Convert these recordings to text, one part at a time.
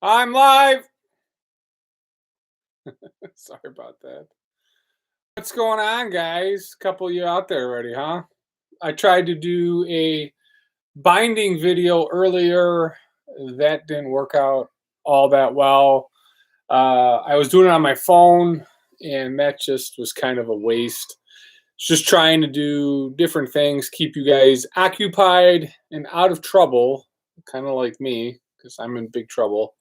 I'm live. Sorry about that. What's going on, guys? A couple of you out there already, huh? I tried to do a binding video earlier. That didn't work out all that well. I was doing it on my phone, and that just was kind of a waste. Just trying to do different things, keep you guys occupied and out of trouble, kind of like me, because I'm in big trouble.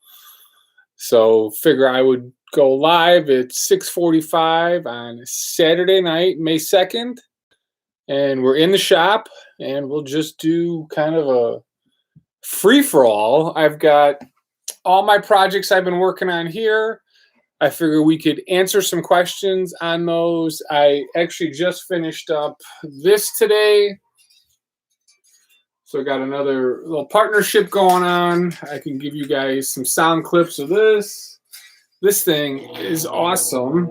So figure I would go live at 6:45 on Saturday night, May 2nd. And we're in the shop and we'll just do kind of a free-for-all. I've got all my projects I've been working on here. I figure we could answer some questions on those. I actually just finished up this today. So I got another little partnership going on. I can give you guys some sound clips of this. This thing is awesome.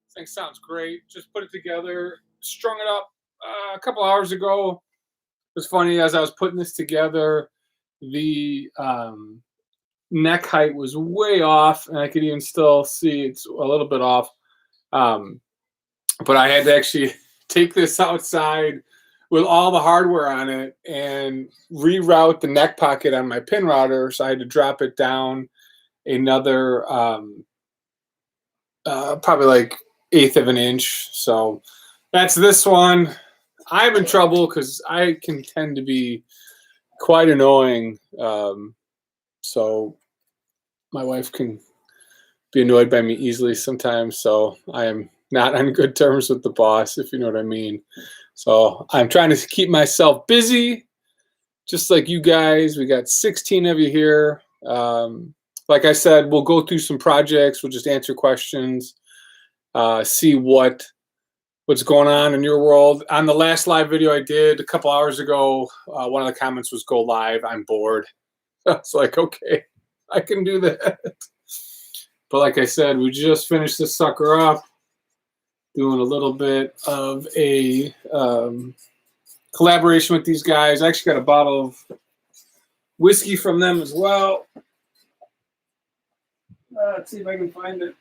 This thing sounds great. Just put it together, strung it up a couple hours ago. It was funny, as I was putting this together, the neck height was way off, and I could even still see it's a little bit off. But I had to actually take this outside with all the hardware on it and reroute the neck pocket on my pin router. So I had to drop it down another probably like 1/8 of an inch. So that's this one. I'm in trouble because I can tend to be quite annoying. So my wife can be annoyed by me easily sometimes. So I am not on good terms with the boss, if you know what I mean. So I'm trying to keep myself busy, just like you guys. We got 16 of you here. Like I said, we'll go through some projects. We'll just answer questions, see what's going on in your world. On the last live video I did a couple hours ago, one of the comments was, "Go live, I'm bored." It's like, okay, I can do that. But like I said, we just finished this sucker up, doing a little bit of a collaboration with these guys. I actually got a bottle of whiskey from them as well. Let's see if I can find it.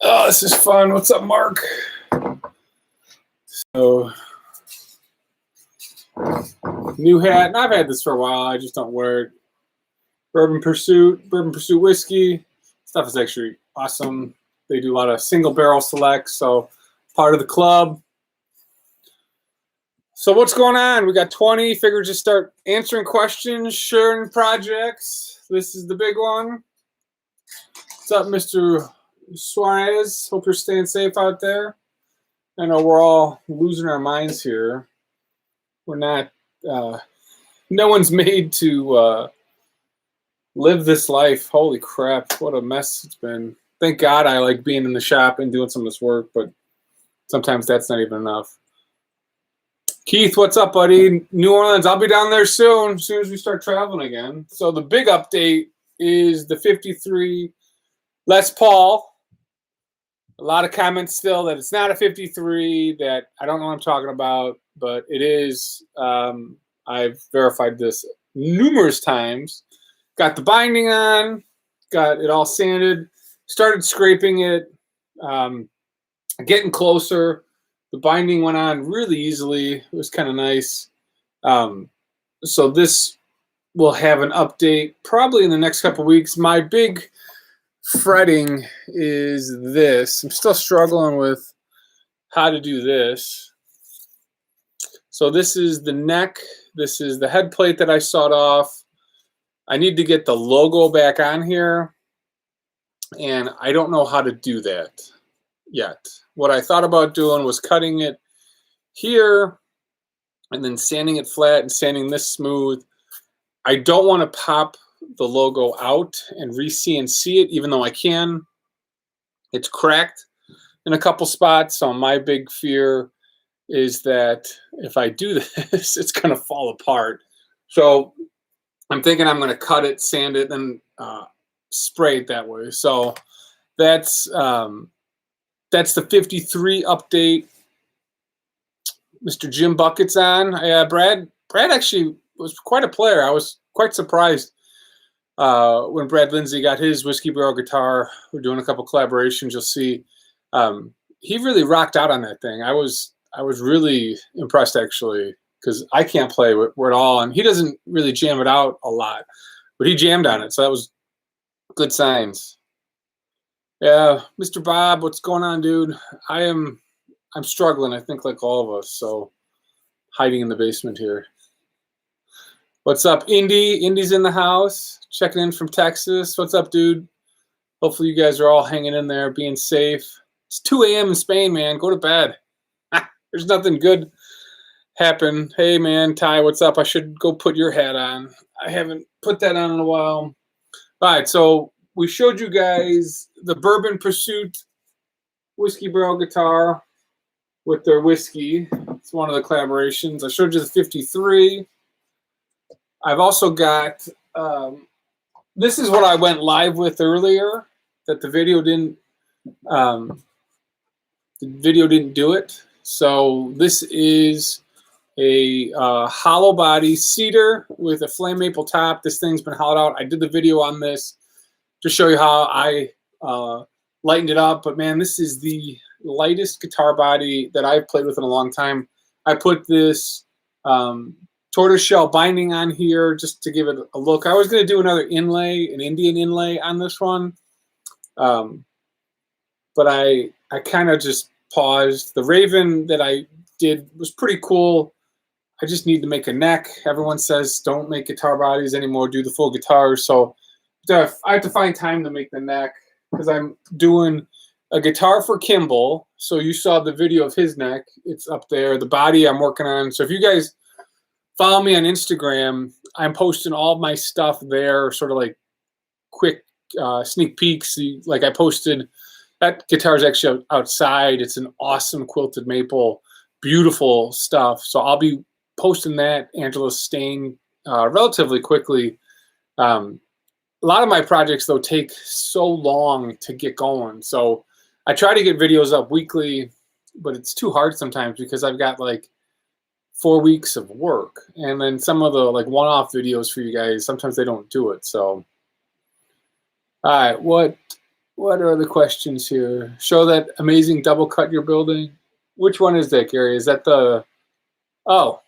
Oh, this is fun. What's up, Mark? So, new hat. And I've had this for a while. I just don't wear it. Bourbon Pursuit whiskey. Stuff is actually awesome. They do a lot of single barrel selects, so part of the club. So what's going on? We got 20. Figure just start answering questions, sharing projects. This is the big one. What's up, Mr. Suarez? Hope you're staying safe out there. I know we're all losing our minds here. We're not, no one's made to live this life. Holy crap, what a mess it's been. Thank God I like being in the shop and doing some of this work, but sometimes that's not even enough. Keith, what's up, buddy? New Orleans, I'll be down there soon as we start traveling again. So the big update is the 53 Les Paul. A lot of comments still that it's not a 53, that I don't know what I'm talking about, but it is. I've verified this numerous times. Got the binding on, got it all sanded, started scraping it, getting closer. The binding went on really easily. It was kind of nice. So this will have an update probably in the next couple of weeks. My big fretting is this. I'm still struggling with how to do this. So this is the neck. This is the head plate that I sawed off. I need to get the logo back on here, and I don't know how to do that yet. What I thought about doing was cutting it here and then sanding it flat and sanding this smooth. I don't want to pop the logo out and re-CNC it, even though I can. It's cracked in a couple spots, so my big fear is that if I do this, it's going to fall apart. So I'm thinking I'm going to cut it, sand it, and spray it that way. So that's the 53 update. Mr. Jim Bucket's on. Yeah, Brad actually was quite a player. I was quite surprised when Brad Lindsay got his whiskey barrel guitar. We're doing a couple collaborations. You'll see. He really rocked out on that thing. I was really impressed, actually, because I can't play with it all, and he doesn't really jam it out a lot, but he jammed on it, so that was good signs. Yeah, Mr. Bob, what's going on, dude? I'm struggling, I think, like all of us, so hiding in the basement here. What's up, Indy? Indy's in the house, checking in from Texas. What's up, dude? Hopefully you guys are all hanging in there, being safe. It's 2 a.m. in Spain, man. Go to bed. There's nothing good happen. Hey, man, Ty, what's up? I should go put your hat on. I haven't put that on in a while. All right, so we showed you guys the Bourbon Pursuit whiskey barrel guitar with their whiskey. It's one of the collaborations. I showed you the 53. I've also got, this is what I went live with earlier, that the video didn't do it. So this is a hollow body Cedar with a flame maple top. This thing's been hollowed out. I did the video on this to show you how I lightened it up. But man, this is the lightest guitar body that I've played with in a long time. I put this tortoiseshell binding on here just to give it a look. I was going to do another inlay, an Indian inlay on this one. But I kind of just paused. The Raven that I did was pretty cool. I just need to make a neck. Everyone says don't make guitar bodies anymore, do the full guitar. So I have to find time to make the neck because I'm doing a guitar for Kimball. So you saw the video of his neck. It's up there. The body I'm working on. So if you guys follow me on Instagram, I'm posting all of my stuff there, sort of like quick sneak peeks. Like I posted, that guitar is actually outside. It's an awesome quilted maple, beautiful stuff. So I'll be posting that, Angela's stain, relatively quickly. A lot of my projects, though, take so long to get going. So I try to get videos up weekly, but it's too hard sometimes because I've got like 4 weeks of work. And then some of the like one-off videos for you guys, sometimes they don't do it. So, all right, what are the questions here? Show that amazing double cut you're building. Which one is that, Gary? Is that the... Oh,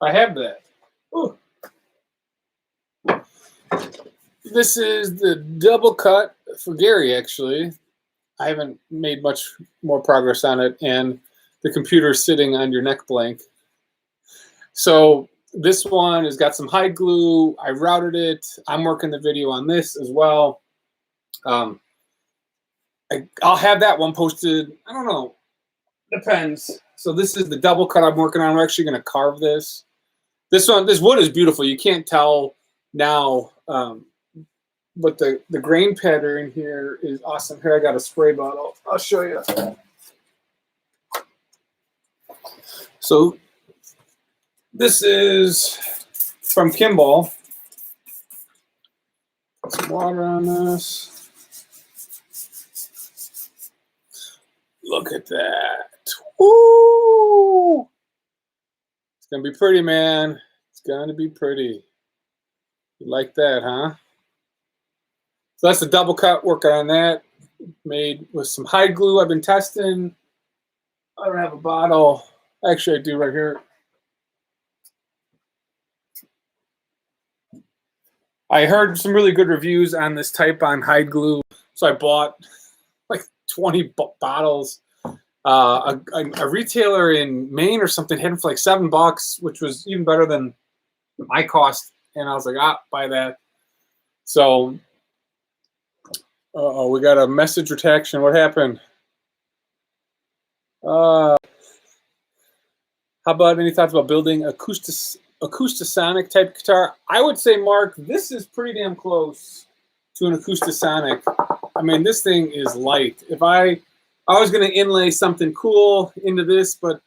I have that. Ooh. This is the double cut for Gary, actually. I haven't made much more progress on it, and the computer's sitting on your neck blank. So this one has got some hide glue. I routed it. I'm working the video on this as well. I'll have that one posted. I don't know. Depends. So this is the double cut I'm working on. We're actually going to carve this. This wood is beautiful. You can't tell now, but the grain pattern here is awesome. Here I got a spray bottle. I'll show you. So this is from Kimball. Put some water on this. Look at that. Woo! It's going to be pretty, man. It's going to be pretty. You like that, huh? So that's the double cut, working on that. Made with some hide glue I've been testing. I don't have a bottle. Actually, I do right here. I heard some really good reviews on this type on hide glue, so I bought like 20 bottles. A retailer in Maine or something had them for like $7, which was even better than my cost. And I was like, buy that. So, we got a message retraction. What happened? How about any thoughts about building acoustasonic type guitar? I would say, Mark, this is pretty damn close to an acoustasonic. I mean, this thing is light. If I was going to inlay something cool into this, but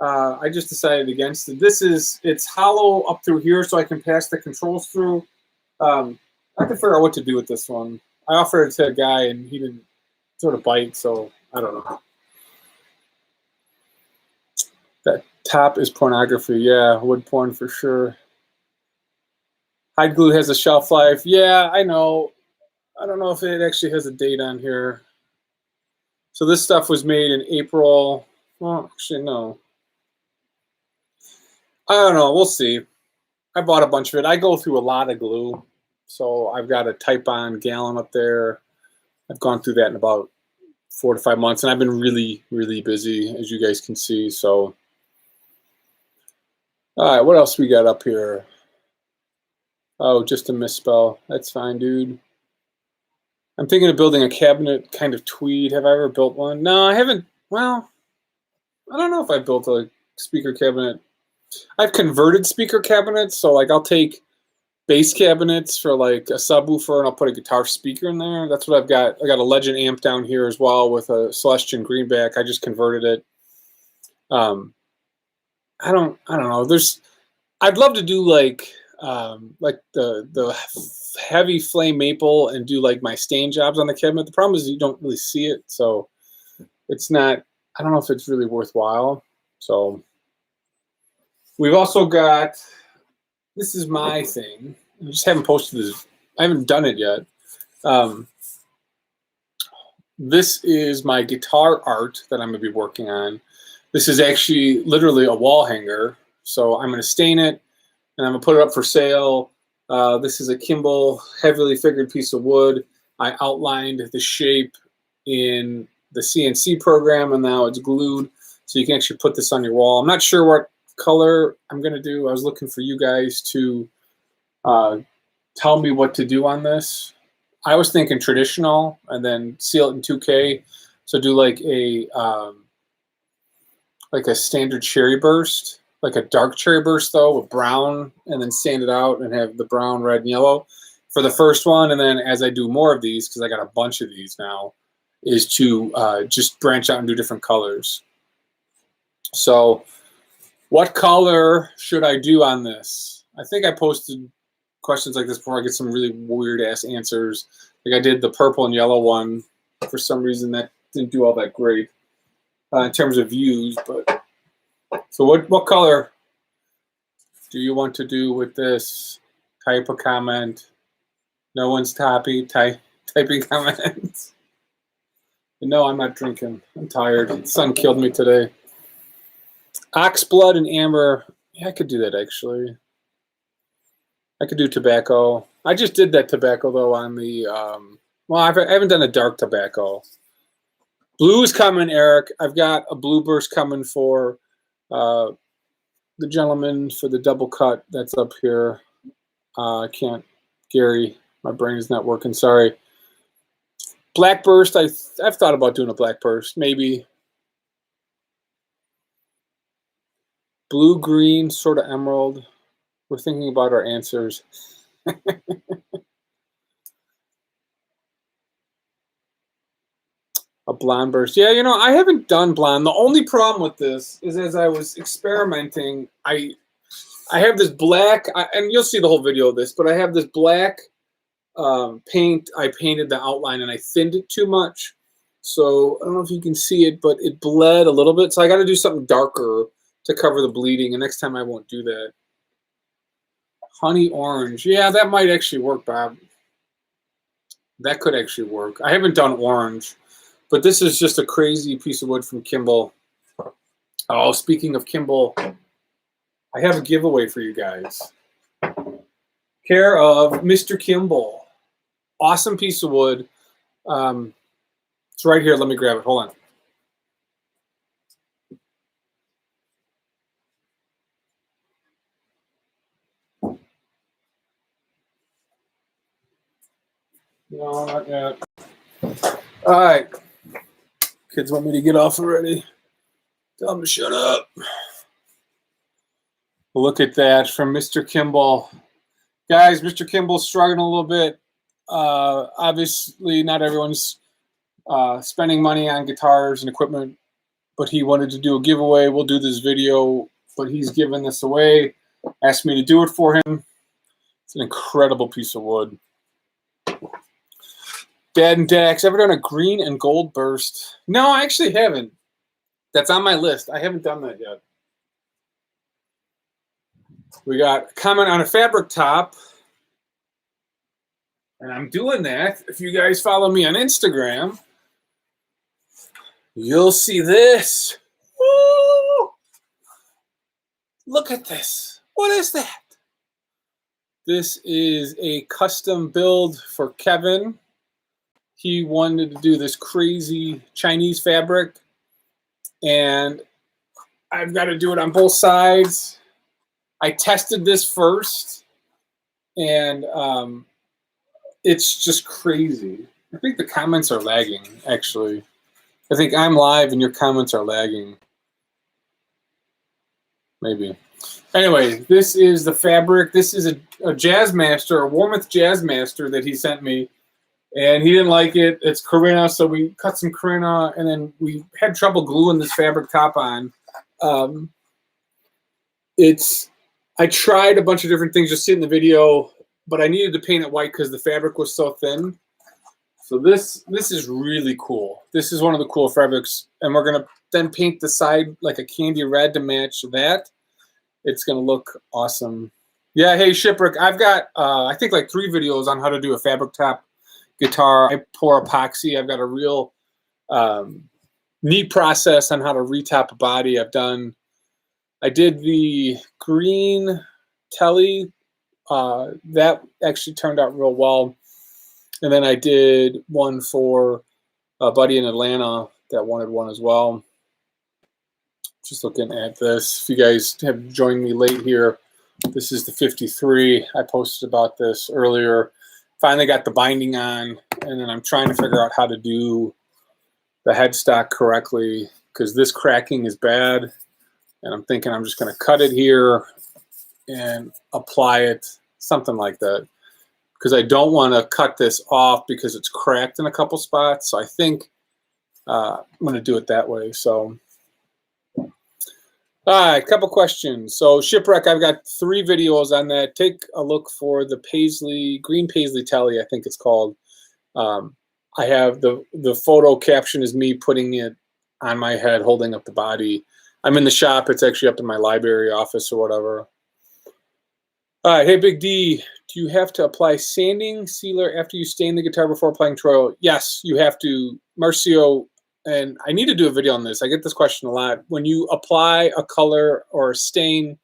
I just decided against it. It's hollow up through here, so I can pass the controls through. I have to figure out what to do with this one. I offered it to a guy, and he didn't sort of bite, so I don't know. That top is pornography. Yeah, wood porn for sure. Hide glue has a shelf life. Yeah, I know. I don't know if it actually has a date on here. So this stuff was made in April. Well, actually, no. I don't know. We'll see. I bought a bunch of it. I go through a lot of glue. So I've got a Type-On gallon up there. I've gone through that in about 4 to 5 months. And I've been really, really busy, as you guys can see. So, all right, what else we got up here? Oh, just a misspell. That's fine, dude. I'm thinking of building a cabinet kind of tweed. Have I ever built one? No, I haven't. Well, I don't know if I built a speaker cabinet. I've converted speaker cabinets. So, like, I'll take bass cabinets for, like, a subwoofer, and I'll put a guitar speaker in there. That's what I've got. I got a Legend amp down here as well with a Celestion greenback. I just converted it. I don't know. I'd love to do, like the heavy flame maple and do like my stain jobs on the cabinet. The problem is you don't really see it, so it's not. I don't know if it's really worthwhile. So we've also got. This is my thing. I just haven't posted this. I haven't done it yet. This is my guitar art that I'm going to be working on. This is actually literally a wall hanger. So I'm going to stain it, and I'm going to put it up for sale. This is a Kimball heavily figured piece of wood. I outlined the shape in the CNC program, and now it's glued. So you can actually put this on your wall. I'm not sure what color I'm going to do. I was looking for you guys to tell me what to do on this. I was thinking traditional and then seal it in 2K. So do like a standard cherry burst, like a dark cherry burst though with brown, and then sand it out and have the brown, red, and yellow for the first one. And then as I do more of these, because I got a bunch of these now, is to just branch out and do different colors. So what color should I do on this? I think I posted questions like this before. I get some really weird ass answers. Like I did the purple and yellow one. For some reason that didn't do all that great in terms of views. But so what color do you want to do with this? Type a comment. No one's typing comments. No, I'm not drinking. I'm tired. The sun killed me today. Ox blood and amber. Yeah, I could do that actually. I could do tobacco. I just did that tobacco though on the. Well, I haven't done a dark tobacco. Blue is coming, Eric. I've got a blue burst coming for the gentleman for the double cut that's up here. I can't. Gary, my brain is not working. Sorry. Black burst. I've thought about doing a black burst, maybe. Blue, green, sort of emerald. We're thinking about our answers. A blonde burst. Yeah, I haven't done blonde. The only problem with this is as I was experimenting, I have this black, and you'll see the whole video of this, but I have this black paint. I painted the outline and I thinned it too much. So I don't know if you can see it, but it bled a little bit. So I got to do something darker to cover the bleeding. And next time I won't do that. Honey orange. Yeah, that might actually work, Bob. That could actually work. I haven't done orange, but this is just a crazy piece of wood from Kimball. Oh, speaking of Kimball, I have a giveaway for you guys. Care of Mr. Kimball. Awesome piece of wood. It's right here. Let me grab it. Hold on. No, not yet. All right. Kids want me to get off already. Tell them to shut up. Look at that from Mr. Kimball. Guys, Mr. Kimball's struggling a little bit. Obviously, not everyone's spending money on guitars and equipment but he wanted to do a giveaway. We'll do this video, but he's giving this away. Asked me to do it for him. It's an incredible piece of wood. Dad and Dax, ever done a green and gold burst? No, I actually haven't. That's on my list. I haven't done that yet. We got a comment on a fabric top. And I'm doing that. If you guys follow me on Instagram, you'll see this. Woo! Look at this. What is that? This is a custom build for Kevin. He wanted to do this crazy Chinese fabric, and I've got to do it on both sides. I tested this first, and it's just crazy. I think the comments are lagging, actually. I think I'm live and your comments are lagging. Maybe. Anyway, this is the fabric. This is a Jazzmaster, a Warmouth Jazzmaster that he sent me. And he didn't like it. It's Corinna, so we cut some Corinna, and then we had trouble gluing this fabric top on. I tried a bunch of different things, just see in the video, but I needed to paint it white because the fabric was so thin. So this is really cool. This is one of the cool fabrics, and we're gonna then paint the side like a candy red to match that. It's gonna look awesome. Yeah, hey Shipwreck, I've got I think like 3 videos on how to do a fabric top guitar. I pour epoxy. I've got a real neat process on how to retop a body. I did the green telly. That actually turned out real well. And then I did one for a buddy in Atlanta that wanted one as well. Just looking at this. If you guys have joined me late here, this is the 53. I posted about this earlier. Finally got the binding on, and then I'm trying to figure out how to do the headstock correctly because this cracking is bad. And I'm thinking I'm just going to cut it here and apply it, something like that. Because I don't want to cut this off because it's cracked in a couple spots. So I think I'm going to do it that way. So, all right, couple questions. So Shipwreck, I've got 3 videos on that. Take a look for the Paisley, green Paisley telly, I think it's called. I have the photo caption is me putting it on my head, holding up the body. I'm in the shop. It's actually up in my library office or whatever. All right, hey Big D, do you have to apply sanding sealer after you stain the guitar before applying Troil? Yes, you have to, Marcio, and I need to do a video on this. I get this question a lot. When you apply a color or a stain,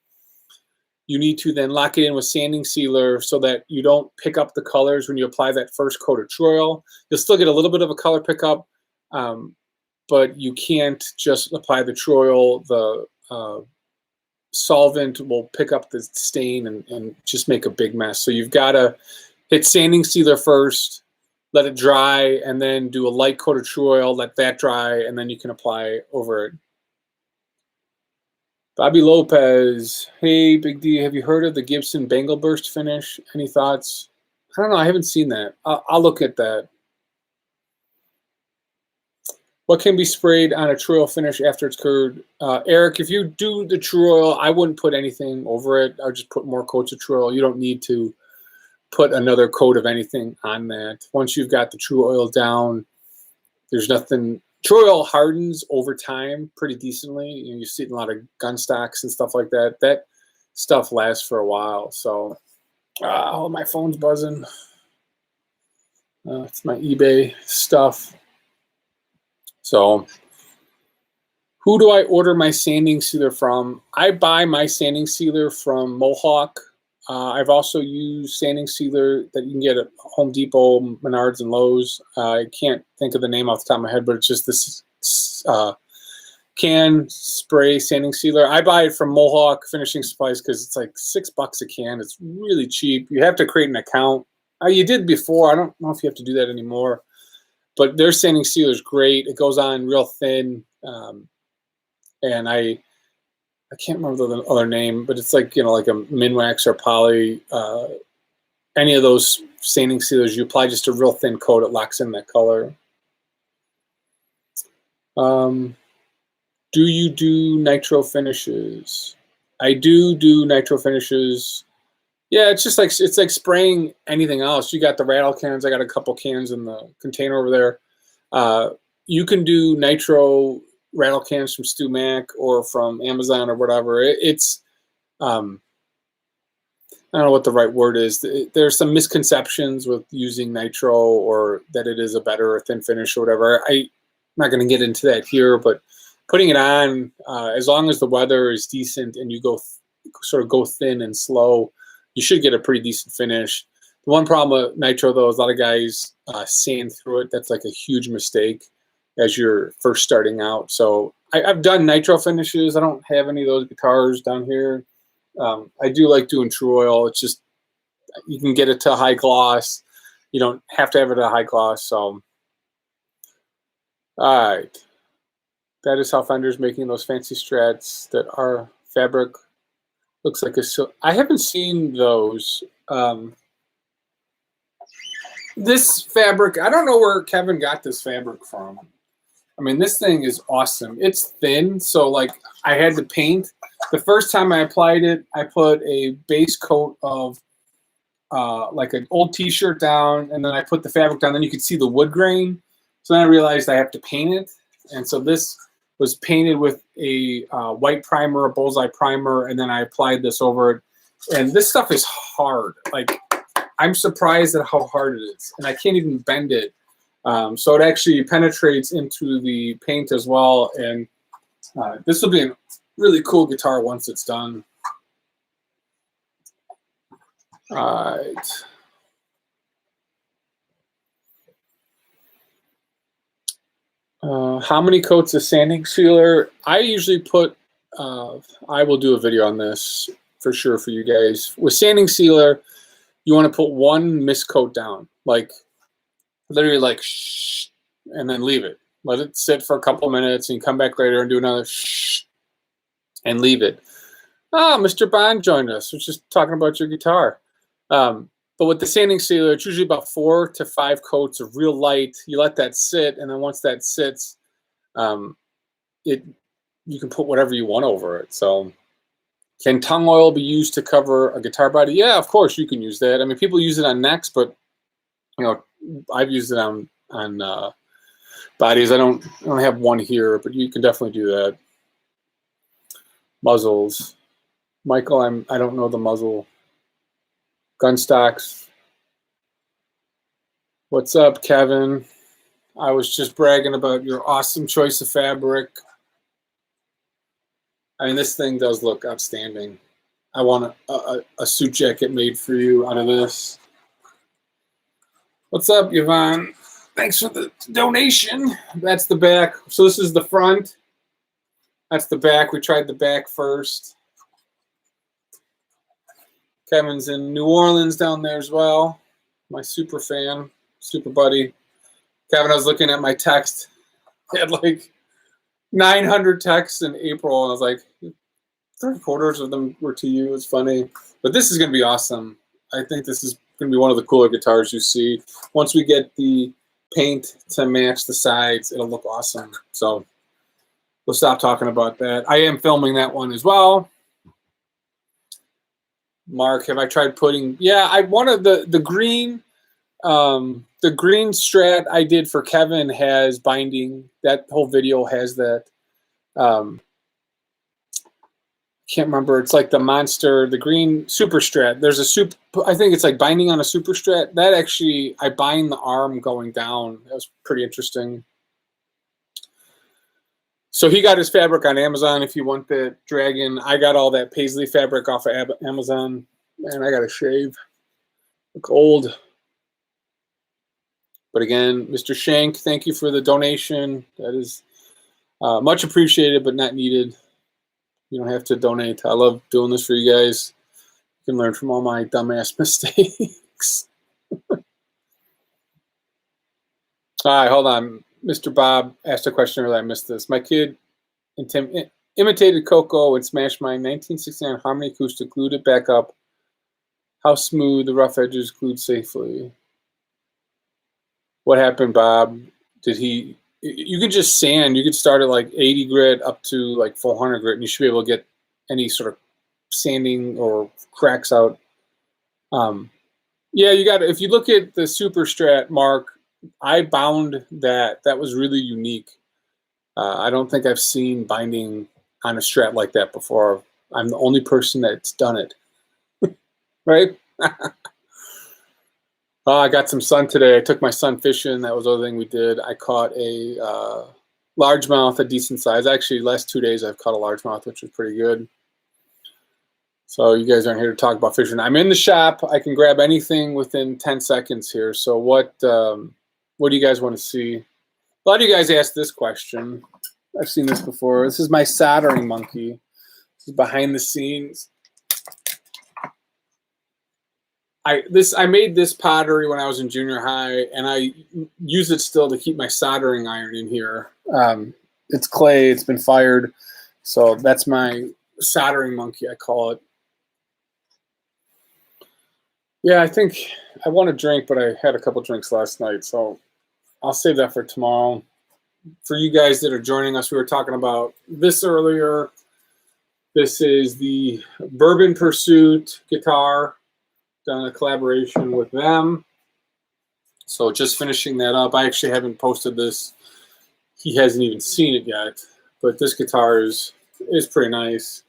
you need to then lock it in with sanding sealer so that you don't pick up the colors when you apply that first coat of Troil. You'll still get a little bit of a color pickup, but you can't just apply the Troil. The solvent will pick up the stain and just make a big mess. So you've got to hit sanding sealer first, let it dry, and then do a light coat of Troil, let that dry, and then you can apply over it. Bobby Lopez, hey Big D, have you heard of the Gibson Bangle Burst finish? Any thoughts? I don't know, I haven't seen that. I'll look at that. What can be sprayed on a Troil finish after it's cured? Eric, if you do the Troil, I wouldn't put anything over it. I would just put more coats of Troil. You don't need to put another coat of anything on that. Once you've got the Troil down, there's nothing. Troil hardens over time pretty decently. You see it in a lot of gun stocks and stuff like that. That stuff lasts for a while. So, oh, my phone's buzzing. It's my eBay stuff. So, who do I order my sanding sealer from? I buy my sanding sealer from Mohawk. I've also used sanding sealer that you can get at Home Depot, Menards, and Lowe's. I can't think of the name off the top of my head, but it's just this can spray sanding sealer. I buy it from Mohawk Finishing Supplies because it's like $6 a can. It's really cheap. You have to create an account. You did before. I don't know if you have to do that anymore. But their sanding sealer is great. It goes on real thin, and I can't remember the other name, but it's like, like a Minwax or Poly. Any of those sanding sealers, you apply just a real thin coat, it locks in that color. Do you do nitro finishes? I do nitro finishes. Yeah, it's just like spraying anything else. You got the rattle cans. I got a couple cans in the container over there. You can do nitro rattle cans from Stu Mac or from Amazon or whatever. It's I don't know what the right word is. There's some misconceptions with using nitro, or that it is a better thin finish or whatever. I'm not going to get into that here, but putting it on, as long as the weather is decent and you sort of go thin and slow, you should get a pretty decent finish. The one problem with nitro, though, is a lot of guys sand through it. That's like a huge mistake as you're first starting out. So I've done nitro finishes. I don't have any of those guitars down here. I do like doing True Oil. It's just, you can get it to high gloss. You don't have to have it at high gloss. So, all right. That is how Fender's making those fancy strats that are fabric. Looks like a silk. I haven't seen those. This fabric, I don't know where Kevin got this fabric from. I mean, this thing is awesome. It's thin, so like I had to paint. The first time I applied it, I put a base coat of like an old t-shirt down, and then I put the fabric down. Then you could see the wood grain. So then I realized I have to paint it. And so this was painted with a white primer, a bullseye primer, and then I applied this over it. And this stuff is hard. Like, I'm surprised at how hard it is. And I can't even bend it. So it actually penetrates into the paint as well. And this will be a really cool guitar once it's done. All right. How many coats of sanding sealer? I usually put, I will do a video on this for sure for you guys. With sanding sealer, you want to put one mist coat down. Like, literally like shh, and then leave it. Let it sit for a couple minutes, and you come back later and do another shh, and leave it. Oh, Mr. Bond joined us. We're just talking about your guitar. But with the sanding sealer, it's usually about 4 to 5 coats of real light. You let that sit, and then once that sits, you can put whatever you want over it. So, can tongue oil be used to cover a guitar body? Yeah, of course you can use that. I mean, people use it on necks, but you know, I've used it on bodies. I don't have one here, but you can definitely do that. Muzzles, Michael. I don't know the muzzle. Gun stocks. What's up, Kevin? I was just bragging about your awesome choice of fabric. I mean, this thing does look outstanding. I want a suit jacket made for you out of this. What's up, Yvonne? Thanks for the donation. That's the back. So this is the front. That's the back. We tried the back first. Kevin's in New Orleans down there as well. My super fan, super buddy. Kevin, I was looking at my text. I had like 900 texts in April, and I was like, 3/4 of them were to you. It's funny. But this is going to be awesome. I think this is going to be one of the cooler guitars you see. Once we get the paint to match the sides, it'll look awesome. So we'll stop talking about that. I am filming that one as well. Mark, have I tried putting? Yeah, I wanted the green. The green strat I did for Kevin has binding. That whole video has that. Can't remember. It's like the monster, the green super strat. There's a super. I think it's like binding on a super strat. That actually, I bind the arm going down. That was pretty interesting. So he got his fabric on Amazon. If you want that dragon, I got all that paisley fabric off of Amazon. Man, I got to shave. Look old. But again, Mr. Shank, thank you for the donation. That is much appreciated, but not needed. You don't have to donate. I love doing this for you guys. You can learn from all my dumbass mistakes. All right, hold on. Mr. Bob asked a question earlier. I missed this. My kid imitated Coco and smashed my 1969 Harmony acoustic, glued it back up. How smooth, the rough edges glued safely. What happened, Bob? Did he you can just sand. You could start at like 80 grit up to like 400 grit, and you should be able to get any sort of sanding or cracks out. Yeah, you got to, if you look at the Super Strat, Mark, I bound that. That was really unique. I don't think I've seen binding on a Strat like that before. I'm the only person that's done it. Right? I got some sun today. I took my son fishing. That was the other thing we did. I caught a largemouth, a decent size. Actually, last 2 days I've caught a largemouth, which was pretty good. So you guys aren't here to talk about fishing. I'm in the shop. I can grab anything within 10 seconds here. So what do you guys want to see? A lot of you guys asked this question. I've seen this before. This is my soldering monkey. This is behind the scenes. I made this pottery when I was in junior high, and I use it still to keep my soldering iron in here. It's clay. It's been fired. So that's my soldering monkey, I call it. Yeah, I think I want a drink, but I had a couple drinks last night, so I'll save that for tomorrow. For you guys that are joining us, we were talking about this earlier. This is the Bourbon Pursuit guitar, done a collaboration with them. So just finishing that up. I actually haven't posted this. He hasn't even seen it yet, but this guitar is pretty nice.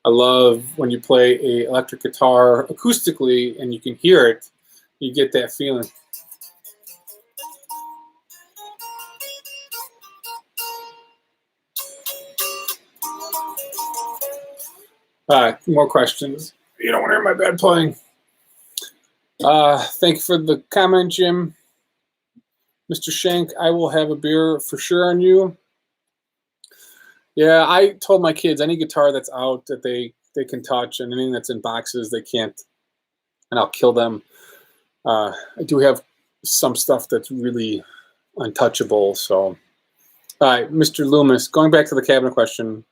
I love when you play an electric guitar acoustically and you can hear it, you get that feeling. More questions. You don't want to hear my bad playing. Thank you for the comment, Jim. Mr. Shank, I will have a beer for sure on you. Yeah, I told my kids any guitar that's out that they can touch, and anything that's in boxes they can't, and I'll kill them. I do have some stuff that's really untouchable. So, all right, Mr. Loomis, going back to the cabinet question,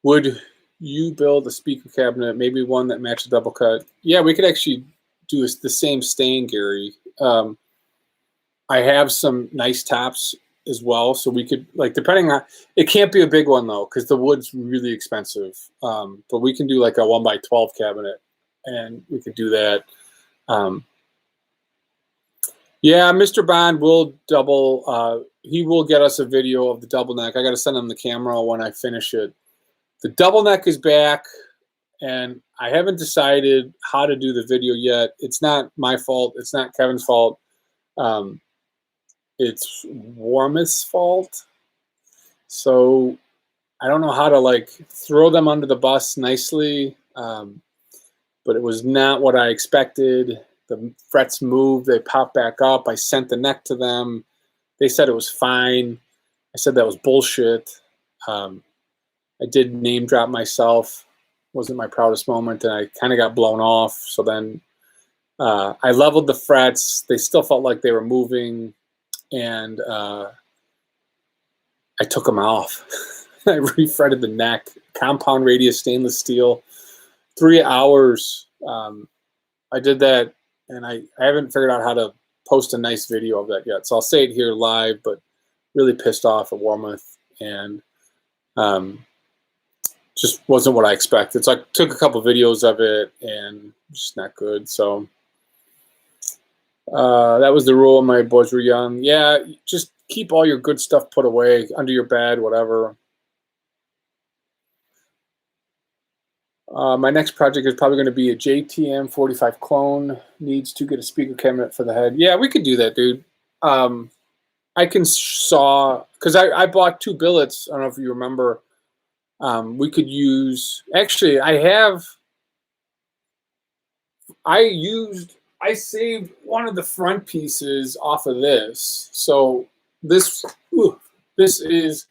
would you build a speaker cabinet, maybe one that matches double cut? Yeah, we could actually do the same stain, Gary. I have some nice tops as well, so we could, like, depending on, it can't be a big one though, because the wood's really expensive. But we can do like a 1x12 cabinet, and we could do that. Yeah, Mr. Bond will double. He will get us a video of the double neck. I got to send him the camera when I finish it. The double neck is back, and I haven't decided how to do the video yet. It's not my fault. It's not Kevin's fault. It's Warmith's fault. So I don't know how to like throw them under the bus nicely, but it was not what I expected. The frets moved, they popped back up. I sent the neck to them. They said it was fine. I said that was bullshit. I did name drop myself. Wasn't my proudest moment, and I kind of got blown off. So then I leveled the frets. They still felt like they were moving, and I took them off. I refretted the neck. Compound radius stainless steel. 3 hours. I did that, and I haven't figured out how to post a nice video of that yet. So I'll say it here live, but really pissed off at Warmouth, and just wasn't what I expected. So I took a couple videos of it, and just not good. So that was the rule when my boys were young. Yeah, just keep all your good stuff put away under your bed, whatever. My next project is probably going to be a JTM 45 clone. Needs to get a speaker cabinet for the head. Yeah, we could do that, dude. I can saw, because I bought 2 billets. I don't know if you remember. We could use, actually, I saved one of the front pieces off of this. So this is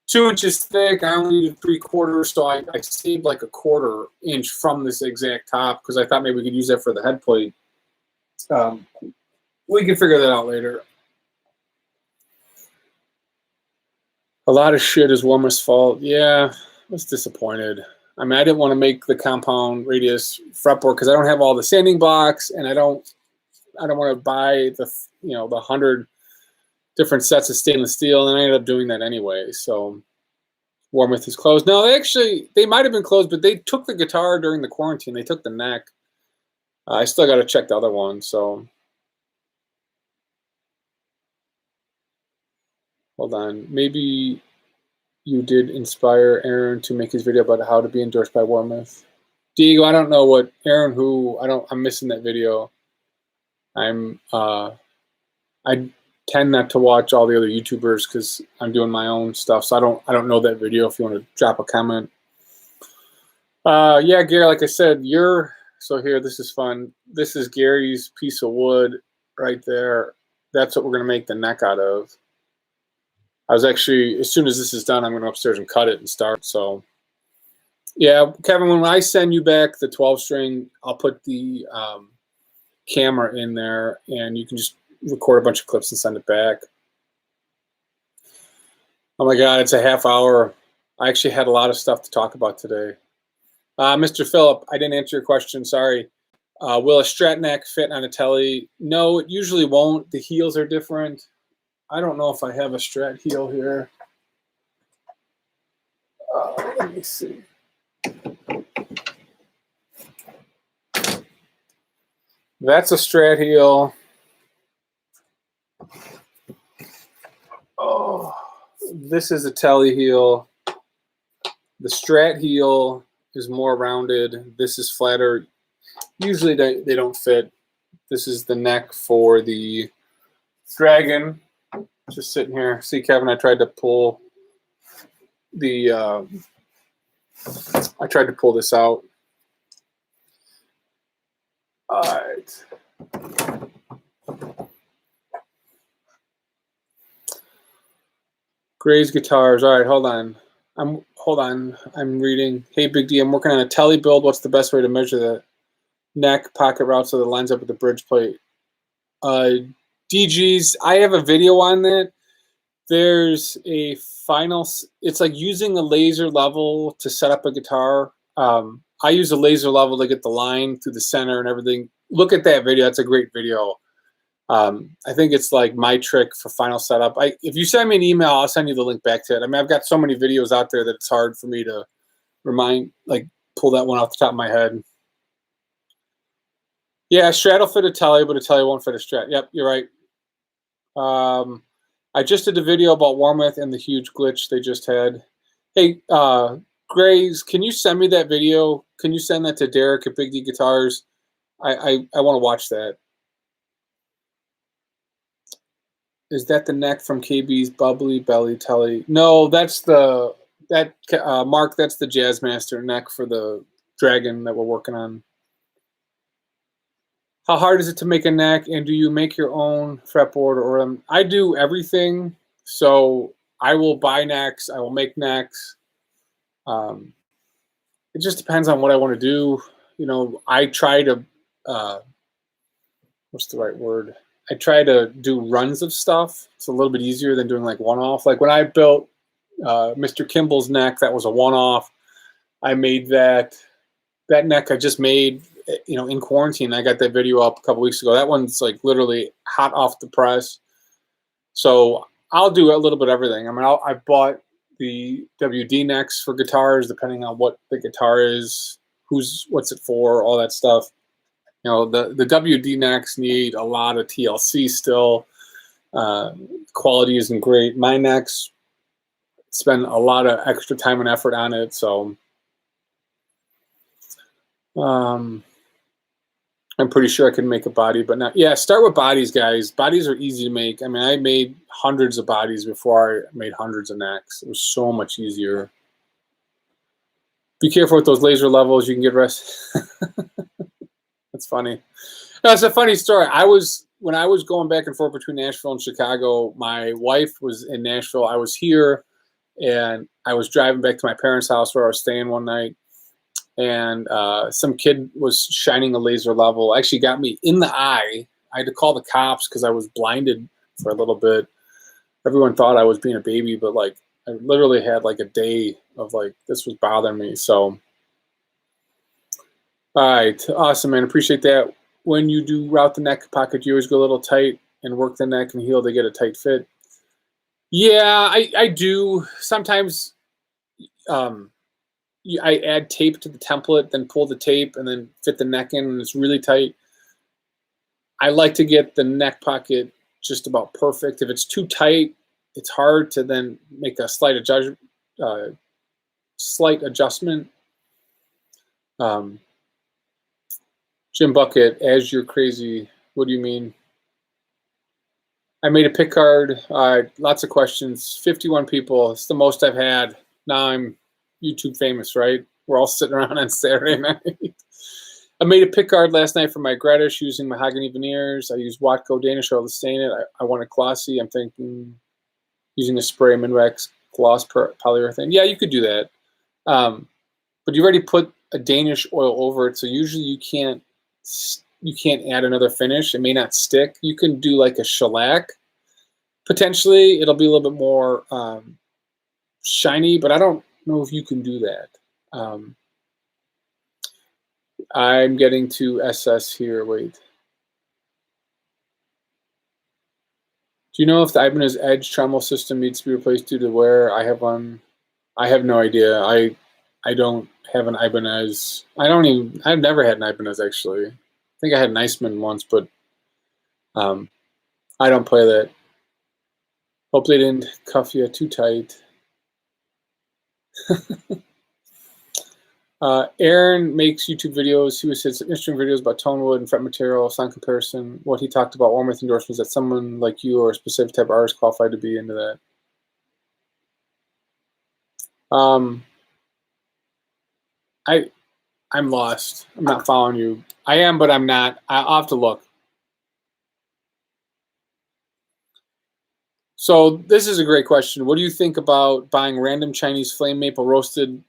2 inches thick. I only needed 3/4, so I saved like a 1/4 inch from this exact top because I thought maybe we could use that for the head plate. We can figure that out later. A lot of shit is Warmer's fault. Yeah, I was disappointed. I mean, I didn't want to make the compound radius fretboard because I don't have all the sanding blocks, and I don't I don't want to buy the, the 100 different sets of stainless steel, and I ended up doing that anyway. So Warmouth is closed. No, they might have been closed, but they took the guitar during the quarantine. They took the neck. I still got to check the other one. So hold on. Maybe you did inspire Aaron to make his video about how to be endorsed by Warmouth. Diego, I don't know what Aaron who. I'm missing that video. I tend not to watch all the other YouTubers because I'm doing my own stuff, so I don't know that video. If you want to drop a comment, yeah, Gary, like I said, so here. This is fun. This is Gary's piece of wood right there. That's what we're gonna make the neck out of. I was actually, as soon as this is done, I'm gonna go upstairs and cut it and start. So yeah, Kevin, when I send you back the 12-string, I'll put the camera in there, and you can just record a bunch of clips and send it back. Oh my God, it's a half hour. I actually had a lot of stuff to talk about today. Mr. Phillip, I didn't answer your question, sorry. Will a Strat neck fit on a Telly? No, it usually won't. The heels are different. I don't know if I have a Strat heel here. Let me see. That's a Strat heel. Oh, this is a Telly heel. The Strat heel is more rounded. This is flatter. Usually they don't fit. This is the neck for the Dragon. Just sitting here. See, Kevin, I tried to pull the this out. All right. Gray's guitars. All right, hold on. I'm reading. Hey, Big D, I'm working on a Telly build. What's the best way to measure the neck pocket route so that it lines up with the bridge plate? DGs, I have a video on that. There's a final. It's like using a laser level to set up a guitar. I use a laser level to get the line through the center and everything. Look at that video. That's a great video. I think it's like my trick for final setup. If you send me an email, I'll send you the link back to it. I mean, I've got so many videos out there that it's hard for me to pull that one off the top of my head. Yeah, a Strat will fit a Telly, but a Telly won't fit a Strat. Yep, you're right. I just did a video about Warmouth and the huge glitch they just had. Hey, Grays, can you send me that video? Can you send that to Derek at BigDGuitars? I want to watch that. Is that the neck from KB's Bubbly Belly Telly? No, that's Mark. That's the Jazzmaster neck for the Dragon that we're working on. How hard is it to make a neck, and do you make your own fretboard or I do everything. So I will buy necks. I will make necks. It just depends on what I want to do. I try to what's the right word? I try to do runs of stuff. It's a little bit easier than doing like one-off. Like when I built Mr. Kimball's neck, that was a one-off. I made that neck I just made, in quarantine. I got that video up a couple weeks ago. That one's like literally hot off the press. So I'll do a little bit of everything. I mean, I bought the WD necks for guitars, depending on what the guitar is, what's it for, all that stuff. The WD necks need a lot of TLC still. Quality isn't great. My necks spend a lot of extra time and effort on it, so I'm pretty sure I can make a body, but not. Yeah, start with bodies, guys. Bodies are easy to make. I mean, I made hundreds of bodies before I made hundreds of necks. It was so much easier. Be careful with those laser levels. You can get rest. That's funny. No, it's a funny story. When I was going back and forth between Nashville and Chicago, my wife was in Nashville. I was here, and I was driving back to my parents' house where I was staying one night, and some kid was shining a laser level. Actually got me in the eye. I had to call the cops because I was blinded for a little bit. Everyone thought I was being a baby, but like I literally had like a day of like this was bothering me. So, all right, awesome, man. Appreciate that. when you do route the neck pocket, you always go a little tight and work the neck and heel to get a tight fit. Yeah, I do. Sometimes I add tape to the template, then pull the tape, and then fit the neck in, and it's really tight. I like to get the neck pocket just about perfect. If it's too tight, it's hard to then make a slight adjustment. Jim Bucket, as you're crazy, what do you mean? I made a pick card, lots of questions, 51 people. It's the most I've had. Now I'm YouTube famous, right? We're all sitting around on Saturday night. I made a pick card last night for my Gretish using mahogany veneers. I used Watco Danish oil to stain it. I want it glossy. I'm thinking using a spray Minwax gloss polyurethane. Yeah, you could do that. But you already put a Danish oil over it, so usually you can't add another finish. It may not stick. You can do like a shellac. Potentially, it'll be a little bit more shiny, but I don't know if you can do that. I'm getting to SS here. Wait. Do you know if the Ibanez Edge trommel system needs to be replaced due to wear? I have one. I have no idea. I don't have an Ibanez. I've never had an Ibanez actually. I think I had an Iceman once, but I don't play that. Hope they didn't cuff you too tight. Aaron makes YouTube videos. He was his instrument videos about tone wood and fret material, sound comparison. What he talked about Warmouth endorsements, that someone like you or a specific type of artist qualified to be into that. I'm lost. I'm not following you. I am, but I'm not. I'll have to look. So this is a great question. What do you think about buying random Chinese flame maple roasted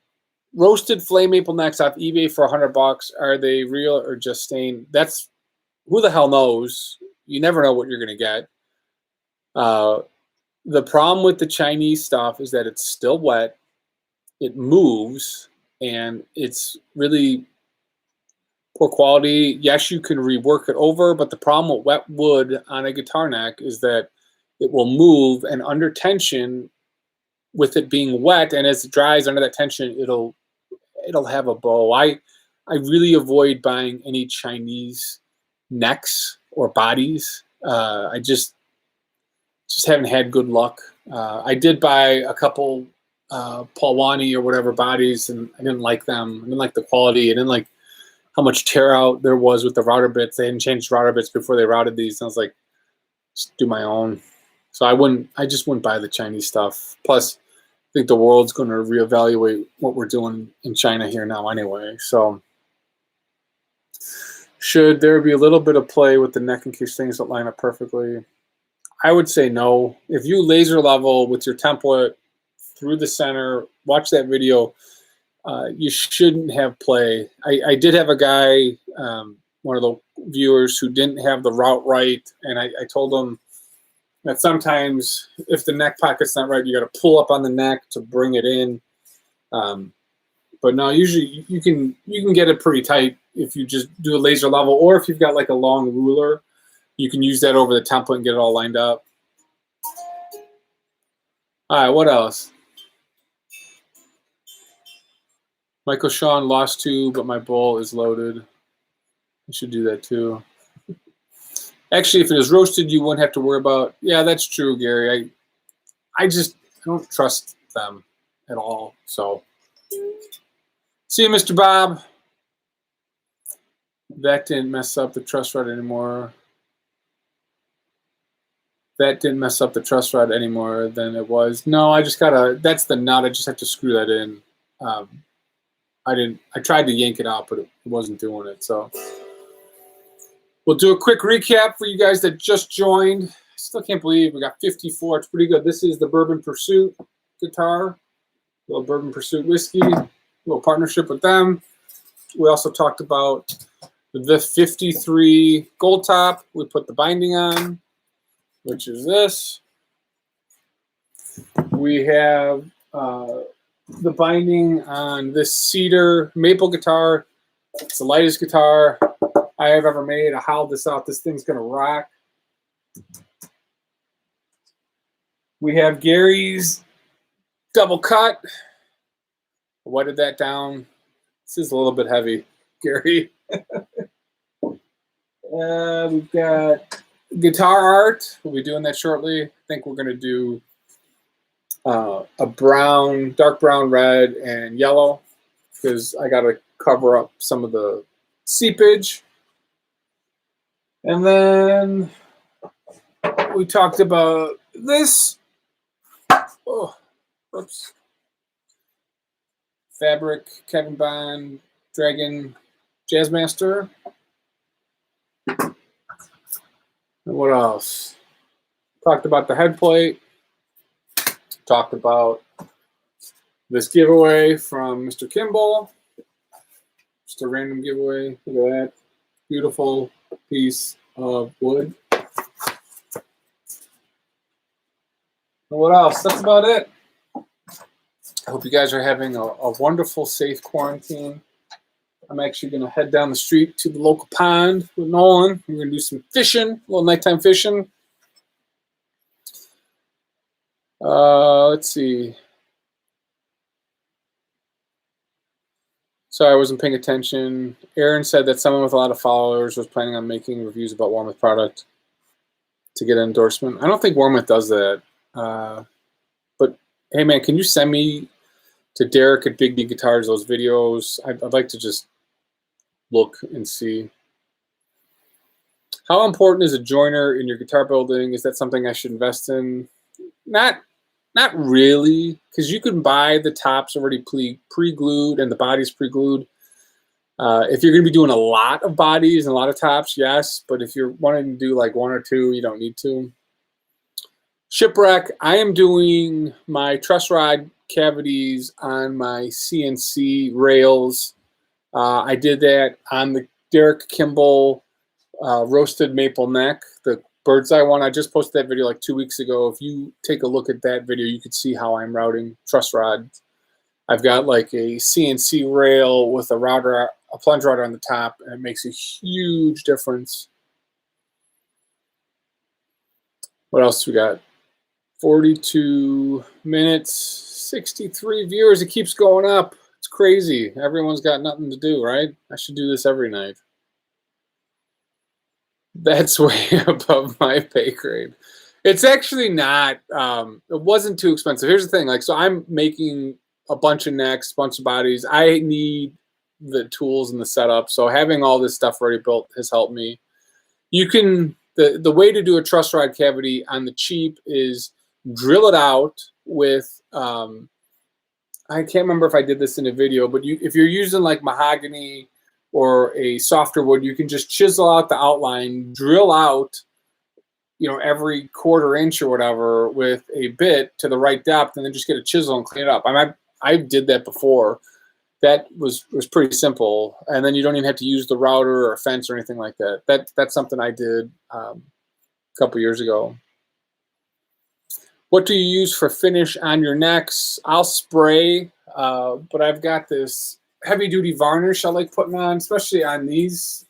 flame maple necks off eBay for $100? Are they real or just stained? That's, who the hell knows? You never know what you're going to get. The problem with the Chinese stuff is that it's still wet, it moves, and it's really poor quality. Yes, you can rework it over, but the problem with wet wood on a guitar neck is that it will move, and under tension, with it being wet, and as it dries under that tension, it'll have a bow. I really avoid buying any Chinese necks or bodies. I just haven't had good luck. I did buy a couple Paulwani or whatever bodies, and I didn't like them. I didn't like the quality. I didn't like how much tear out there was with the router bits. They hadn't changed router bits before they routed these. And I was like, just do my own. So I just wouldn't buy the Chinese stuff. Plus, I think the world's going to reevaluate what we're doing in China here now anyway. So should there be a little bit of play with the neck in case things don't line up perfectly? I would say no. If you laser level with your template through the center, watch that video, you shouldn't have play. I did have a guy, one of the viewers, who didn't have the route right, and I told him that sometimes if the neck pocket's not right, you got to pull up on the neck to bring it in. But no, usually you can get it pretty tight if you just do a laser level, or if you've got like a long ruler, you can use that over the template and get it all lined up. All right, what else? Michael Sean lost 2, but my bowl is loaded. I should do that too. Actually, if it was roasted, you wouldn't have to worry about. Yeah, that's true, Gary. I don't trust them at all. So, see you, Mr. Bob. That didn't mess up the truss rod anymore. That didn't mess up the truss rod any more than it was. No, I just gotta. That's the nut. I just have to screw that in. I tried to yank it out, but it wasn't doing it. So. We'll do a quick recap for you guys that just joined. I still can't believe we got 54. It's pretty good. This is the Bourbon Pursuit guitar. A little Bourbon Pursuit whiskey. A little partnership with them. We also talked about the 53 gold top. We put the binding on, which is this. We have the binding on this Cedar maple guitar. It's the lightest guitar. I have ever made. I howled this out. This thing's going to rock. We have Gary's double cut. I wetted that down. This is a little bit heavy, Gary. We've got guitar art. We'll be doing that shortly. I think we're going to do a brown, dark brown, red, and yellow because I got to cover up some of the seepage. And then we talked about this. Oh, oops. Fabric, Kevin Bond, Dragon, Jazzmaster. And what else? Talked about the head plate. Talked about this giveaway from Mr. Kimball. Just a random giveaway. Look at that. Beautiful piece of wood. And what else? That's about it. I hope you guys are having a wonderful, safe quarantine. I'm actually going to head down the street to the local pond with Nolan. We're going to do some fishing, a little nighttime fishing. Let's see. Sorry, I wasn't paying attention. Aaron said that someone with a lot of followers was planning on making reviews about Warmouth product to get an endorsement. I don't think Warmouth does that. But, hey, man, can you send me to Derek at BigDGuitars those videos? I'd like to just look and see. How important is a joiner in your guitar building? Is that something I should invest in? Not really, because you can buy the tops already pre-glued and the bodies pre-glued. If you're going to be doing a lot of bodies and a lot of tops, yes. But if you're wanting to do like one or two, you don't need to. Shipwreck, I am doing my truss rod cavities on my CNC rails. I did that on the Derek Kimball roasted maple neck, the bird's eye one. I just posted that video like 2 weeks ago. If you take a look at that video, you can see how I'm routing truss rods. I've got like a CNC rail with a router, a plunge router on the top, and it makes a huge difference. What else we got? 42 minutes, 63 viewers. It keeps going up. It's crazy. Everyone's got nothing to do, right? I should do this every night. That's way above my pay grade. It's actually not. It wasn't too expensive. Here's the thing. Like, so I'm making a bunch of necks, a bunch of bodies. I need the tools and the setup. So having all this stuff already built has helped me. You can, the way to do a truss rod cavity on the cheap is drill it out with, I can't remember if I did this in a video, but if you're using like mahogany or a softer wood, you can just chisel out the outline, drill out, you know, every quarter inch or whatever with a bit to the right depth, and then just get a chisel and clean it up. I did that before. That was pretty simple, and then you don't even have to use the router or a fence or anything like that. That's something I did a couple years ago. What do you use for finish on your necks? I'll spray, but I've got this heavy duty varnish I like putting on, especially on these.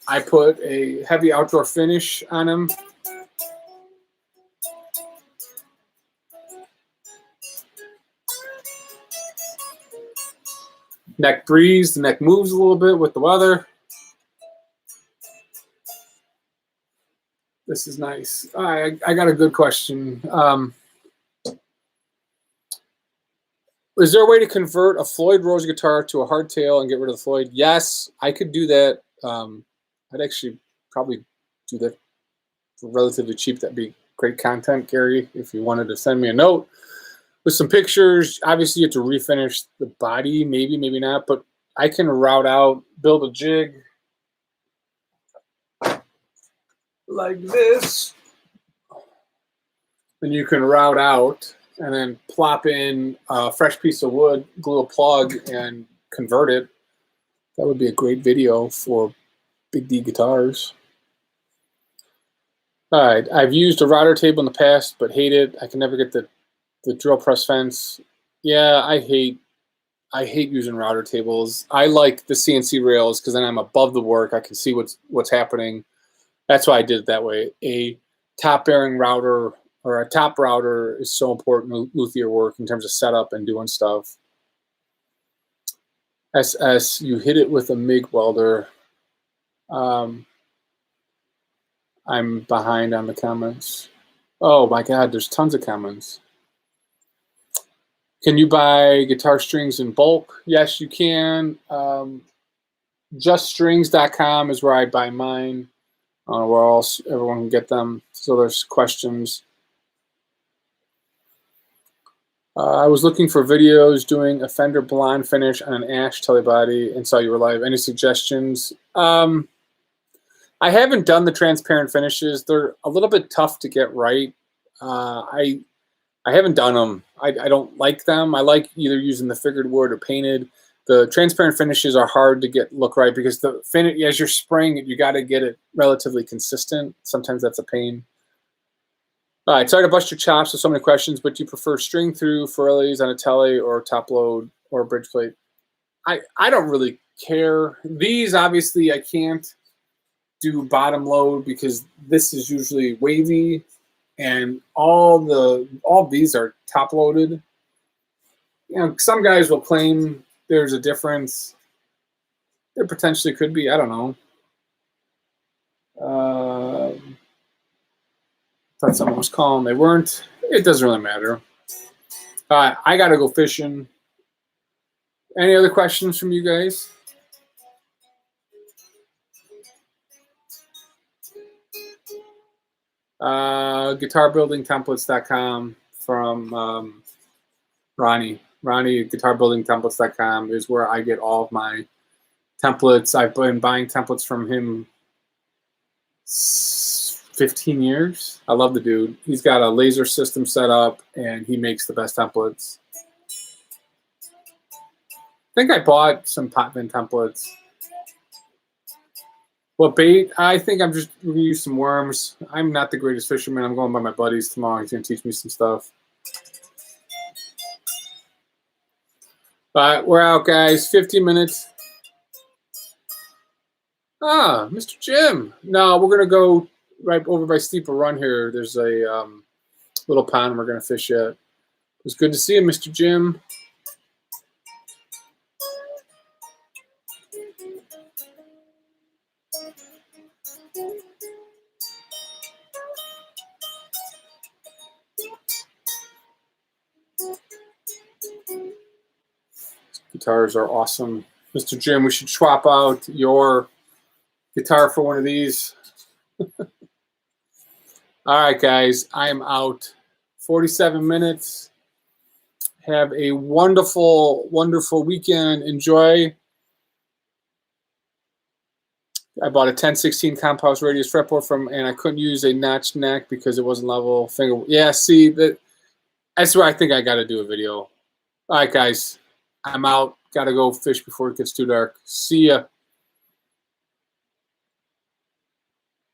I put a heavy outdoor finish on them. Neck breathes, the neck moves a little bit with the weather. This is nice. I got a good question. Is there a way to convert a Floyd Rose guitar to a hardtail and get rid of the Floyd? Yes, I could do that. I'd actually probably do that for relatively cheap. That'd be great content, Gary, if you wanted to send me a note with some pictures. Obviously, you have to refinish the body, maybe, maybe not, but I can route out, build a jig like this. Then you can route out and then plop in a fresh piece of wood, glue a plug, and convert it. That would be a great video for BigDGuitars. All right, I've used a router table in the past, but hate it. I can never get the drill press fence. Yeah, I hate I hate using router tables. I like the CNC rails because then I'm above the work. I can see what's happening. That's why I did it that way. A top bearing router or a top router is so important with luthier work in terms of setup and doing stuff. SS, you hit it with a MIG welder. I'm behind on the comments. Oh my God, there's tons of comments. Can you buy guitar strings in bulk? Yes, you can. JustStrings.com is where I buy mine. I don't know where else everyone can get them. So there's questions. I was looking for videos doing a Fender blonde finish on an ash telly body and saw you were live. Any suggestions? I haven't done the transparent finishes. They're a little bit tough to get right. I haven't done them. I don't like them. I like either using the figured wood or painted. The transparent finishes are hard to look right because the finish, as you're spraying it, you got to get it relatively consistent. Sometimes that's a pain. All right, sorry to bust your chops with so many questions, but do you prefer string through Forellis on a telly or top load or bridge plate? I don't really care. These, obviously, I can't do bottom load because this is usually wavy, and all these are top loaded. You know, some guys will claim there's a difference. There potentially could be. I don't know. Thought someone was calling. They weren't. It doesn't really matter. All right, I got to go fishing. Any other questions from you guys? GuitarBuildingTemplates.com from Ronnie. Ronnie, GuitarBuildingTemplates.com is where I get all of my templates. I've been buying templates from him 15 years. I love the dude. He's got a laser system set up, and he makes the best templates. I think I bought some Potvin templates. What bait? I think I'm just going to use some worms. I'm not the greatest fisherman. I'm going by my buddies tomorrow. He's going to teach me some stuff. All right, we're out, guys. 15 minutes. Ah, Mr. Jim. No, we're going to go right over by Steeple Run here. There's a little pond we're going to fish at. It was good to see you, Mr. Jim. Guitars are awesome. Mr. Jim, we should swap out your guitar for one of these. All right, guys, I am out. 47 minutes. Have a wonderful, wonderful weekend. Enjoy. I bought a 1016 compost radius fretboard and I couldn't use a notched neck because it wasn't level. Finger. Yeah, see, that's where I think I got to do a video. All right, guys, I'm out. Got to go fish before it gets too dark. See ya.